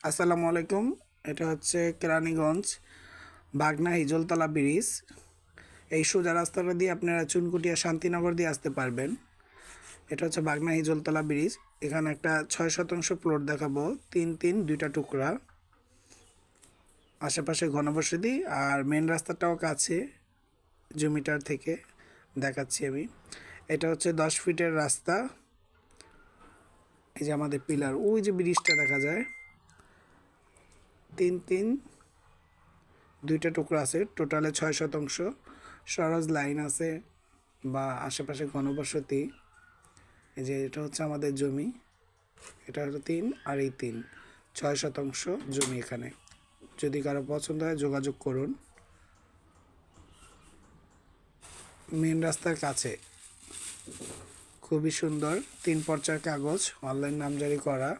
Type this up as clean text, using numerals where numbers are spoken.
আসসালামু আলাইকুম। এটা হচ্ছে কেরানীগঞ্জ বাগনা হিজলতলা ব্রিজ। এই সোজা রাস্তাটা দিয়ে আপনারা চুনকুটিয়া শান্তিনগর দিয়ে আসতে পারবেন। এটা হচ্ছে বাগনা হিজলতলা ব্রিজ। এখানে একটা 6 শতাংশ প্লট দেখাবো, 3-3 দুইটা টুকরা, আশেপাশে ঘনবসতি আর মেন রাস্তাটাও কাছে জমিটার থেকে দেখাচ্ছি আমি। এটা হচ্ছে 10 ফিটের রাস্তা। এই যে আমাদের পিলার, ওই যে ব্রিজটা দেখা যায়, 3-3 দুইটা টুকরা আছে, টোটালে 6 শতাংশ। সরজ লাইন আছে বা আশেপাশে ঘনবসতি। এই যে এটা হচ্ছে আমাদের জমি, এটা হলো 3 আর এই 3, 6 শতাংশ জমি এখানে। যদি কারো পছন্দ হয় যোগাযোগ করুন। মেন রাস্তার কাছে, খুবই সুন্দর, 3 পর্চার কাগজ, অনলাইন নামজারি করা।